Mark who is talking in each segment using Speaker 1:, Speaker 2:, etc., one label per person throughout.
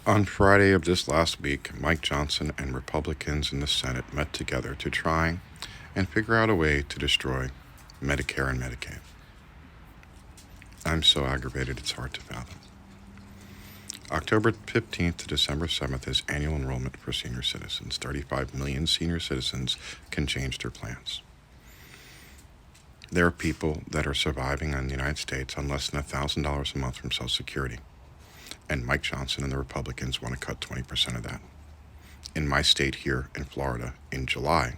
Speaker 1: On Friday of this last week, Mike Johnson and Republicans in the Senate met together to try and figure out a way to destroy Medicare and Medicaid. I'm so aggravated it's hard to fathom. October 15th to December 7th is annual enrollment for senior citizens. 35 million senior citizens can change their plans. There are people that are surviving in the United States on less than $1,000 a month from Social Security. And Mike Johnson and the Republicans want to cut 20% of that. In my state here in Florida, in July,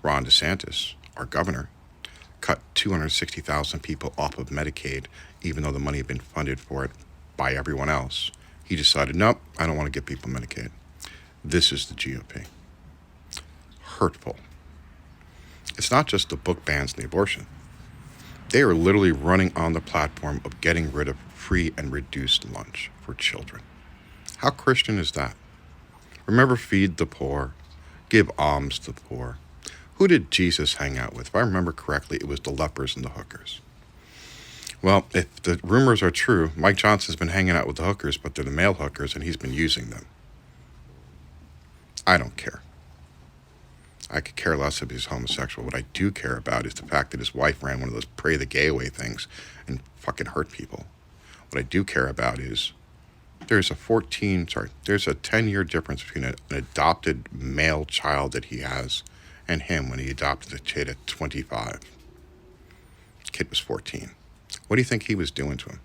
Speaker 1: Ron DeSantis, our governor, cut 260,000 people off of Medicaid, even though the money had been funded for it by everyone else. He decided, nope, I don't want to give people Medicaid. This is the GOP. Hurtful. It's not just the book bans and the abortion. They are literally running on the platform of getting rid of free and reduced lunch for children. How Christian is that? Remember, feed the poor, give alms to the poor. Who did Jesus hang out with? If I remember correctly, it was the lepers and the hookers. Well, if the rumors are true, Mike Johnson's been hanging out with the hookers, but they're the male hookers, and he's been using them. I don't care. I could care less if he's homosexual. What I do care about is the fact that his wife ran one of those pray the gay away things and fucking hurt people. What I do care about is there's a 10-year difference between an adopted male child that he has and him when he adopted the kid at 25. The kid was 14. What do you think he was doing to him?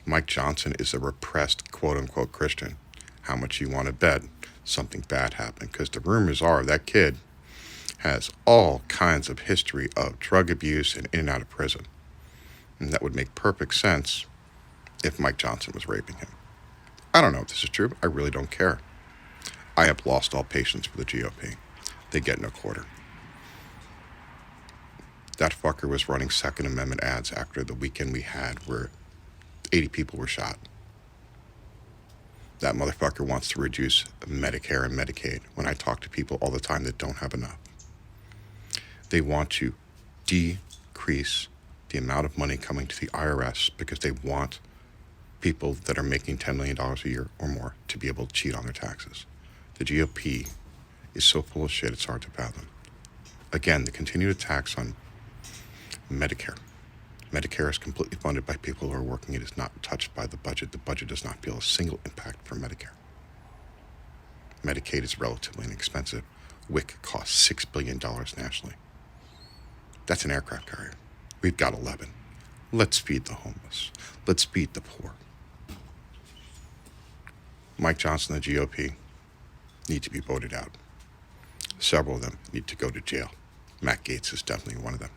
Speaker 1: Mike Johnson is a repressed quote-unquote Christian. How much you want to bet something bad happened? Because the rumors are that kid has all kinds of history of drug abuse and in and out of prison. And that would make perfect sense if Mike Johnson was raping him. I don't know if this is true. I really don't care. I have lost all patience for the GOP. They get no quarter. That fucker was running Second Amendment ads after the weekend we had where 80 people were shot. That motherfucker wants to reduce Medicare and Medicaid when I talk to people all the time that don't have enough. They want to decrease the amount of money coming to the IRS because they want people that are making $10 million a year or more to be able to cheat on their taxes. The GOP is so full of shit, it's hard to fathom. Again, the continued attacks on Medicare. Medicare is completely funded by people who are working. It is not touched by the budget. The budget does not feel a single impact from Medicare. Medicaid is relatively inexpensive. WIC costs $6 billion nationally. That's an aircraft carrier. We've got 11. Let's feed the homeless. Let's feed the poor. Mike Johnson and the GOP need to be voted out. Several of them need to go to jail. Matt Gaetz is definitely one of them,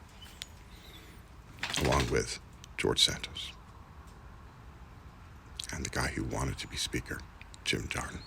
Speaker 1: along with George Santos and the guy who wanted to be Speaker, Jim Jordan.